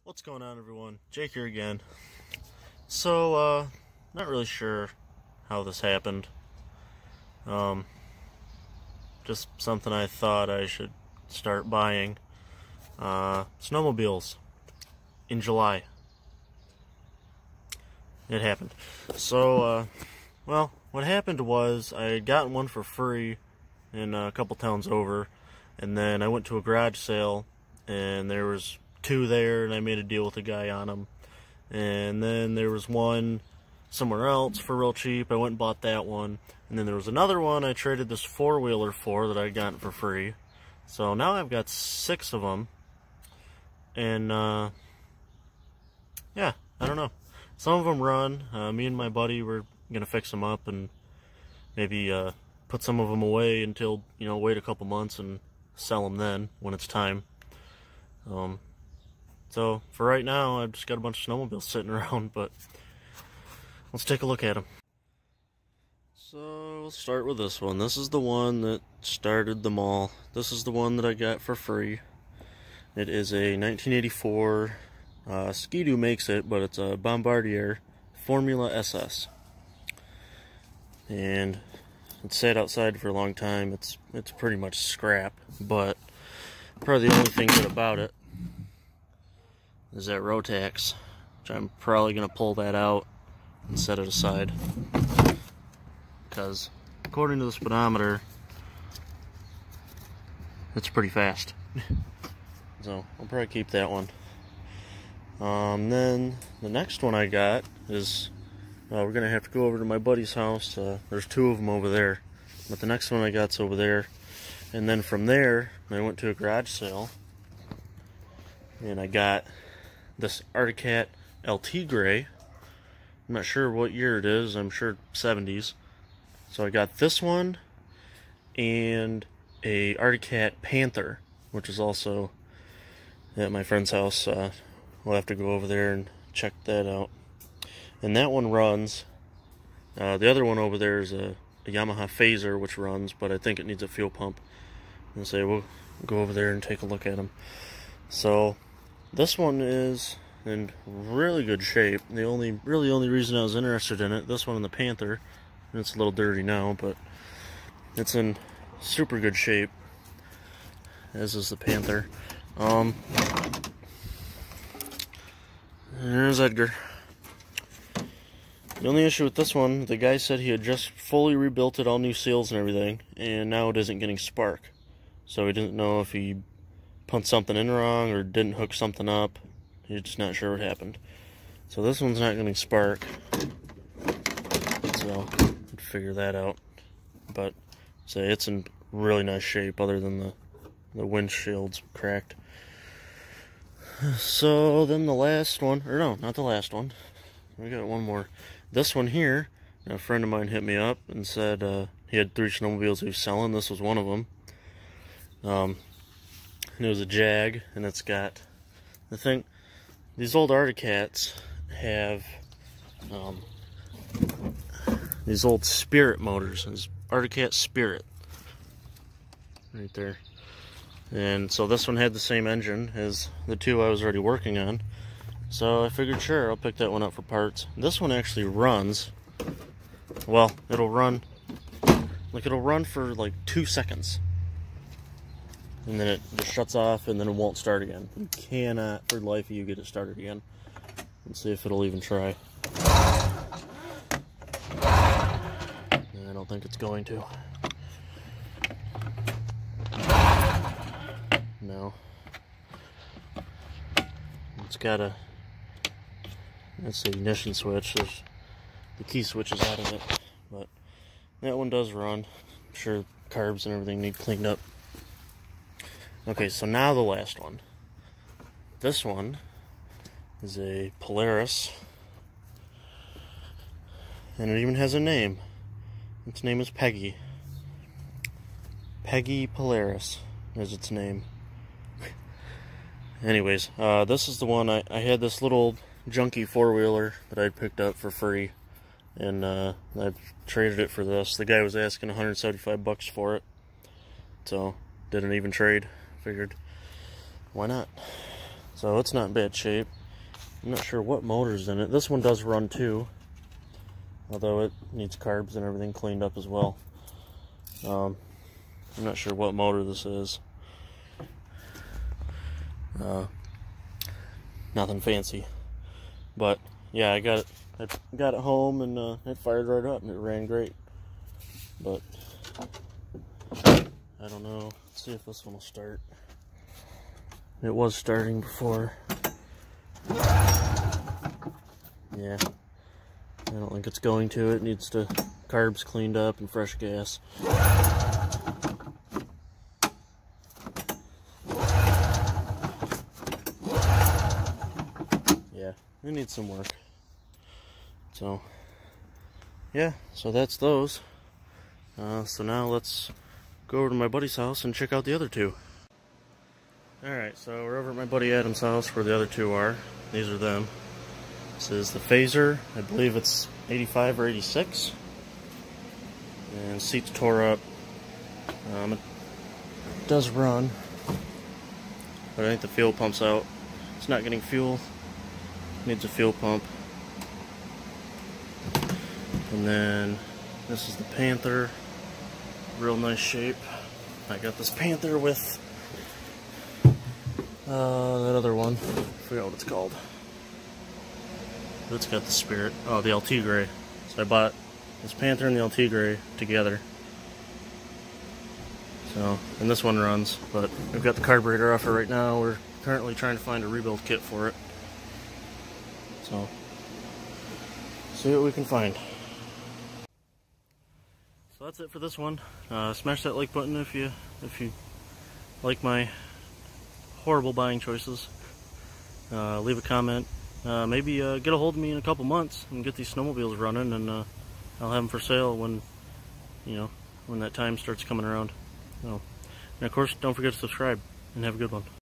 What's going on, everyone? Jake here again. So, not really sure how this happened. Just something I thought I should start buying. Snowmobiles in July. It happened. So, well, what happened was I had gotten one for free in a couple towns over, and then I went to a garage sale, and there was two there, and I made a deal with a guy on them. And then there was one somewhere else for real cheap. I went and bought that one. And then there was another one I traded this four-wheeler for that I'd gotten for free. So now I've got 6 of them. And, yeah, I don't know. Some of them run. Me and my buddy were going to fix them up and maybe put some of them away until, wait a couple months and sell them then when it's time. So, for right now, I've just got a bunch of snowmobiles sitting around, but let's take a look at them. So, we'll start with this one. This is the one that started them all. This is the one that I got for free. It is a 1984, Ski-Doo makes it, but it's a Bombardier Formula SS. And it sat outside for a long time. It's pretty much scrap, but probably the only thing good about it is that Rotax, which I'm probably going to pull that out and set it aside, because according to the speedometer, it's pretty fast. So I'll probably keep that one. Then the next one I got is, we're going to have to go over to my buddy's house. There's 2 of them over there, but the next one I got's over there. And then from there, I went to a garage sale, and I got this Arctic Cat LT Gray. I'm not sure what year it is. I'm sure 70s. So I got this one and a Arctic Cat Panther, which is also at my friend's house. We'll have to go over there and check that out. And that one runs. The other one over there is a Yamaha Phaser, which runs, but I think it needs a fuel pump. And so we'll go over there and take a look at them. So this one is in really good shape. The only reason I was interested in it, this one and the Panther, and it's a little dirty now, but it's in super good shape, as is the Panther. There's Edgar. The only issue with this one, the guy said he had just fully rebuilt it, all new seals and everything, and now it isn't getting spark. So he didn't know if he pumped something in wrong or didn't hook something up. He's just not sure what happened. So this one's not getting spark. So we'll figure that out. But say it's in really nice shape, other than the windshield's cracked. So then the last one, or no, not the last one. We got one more. This one here, a friend of mine hit me up and said he had 3 snowmobiles he was selling. This was one of them. And it was a Jag, and it's got, I think, these old Arctic Cats have these old Spirit motors. It's Arctic Cat Spirit right there. And so this one had the same engine as the 2 I was already working on. So I figured, sure, I'll pick that one up for parts. This one actually runs. Well, it'll run for like 2 seconds. And then it just shuts off, and then it won't start again. You cannot, for the life of you, get it started again. Let's see if it'll even try. I don't think it's going to. No. It's got a, that's the ignition switch. There's the key switch is out of it. But that one does run. I'm sure carbs and everything need cleaned up. Okay, so now the last one. This one is a Polaris, and it even has a name. Its name is Peggy. Peggy Polaris is its name. Anyways, this is the one, I had this little junky four-wheeler that I'd picked up for free, and I traded it for this. The guy was asking $175 for it, so did an even trade. Figured, why not? So it's not in bad shape. I'm not sure what motor's in it. This one does run too, although it needs carbs and everything cleaned up as well. I'm not sure what motor this is. Nothing fancy, but yeah, I got it home, and it fired right up and it ran great. But I don't know. Let's see if this one will start. It was starting before. Yeah, I don't think it's going to. It needs to carbs cleaned up and fresh gas. Yeah, it needs some work. So yeah, so that's those. So now let's go over to my buddy's house and check out the other two. Alright, so we're over at my buddy Adam's house where the other two are. These are them. This is the Phaser. I believe it's 85 or 86. And seats tore up. It does run, but I think the fuel pump's out. It's not getting fuel. Needs a fuel pump. And then this is the Panther. Real nice shape. I got this Panther with that other one. I forgot what it's called. But it's got the Spirit. Oh, the LT Gray. So I bought this Panther and the LT Gray together. So, and this one runs, but we've got the carburetor off it right now. We're currently trying to find a rebuild kit for it. So, see what we can find. So that's it for this one. Smash that like button if you like my horrible buying choices. Leave a comment. Maybe get a hold of me in a couple months and get these snowmobiles running, and I'll have them for sale when when that time starts coming around. So, and of course, don't forget to subscribe, and have a good one.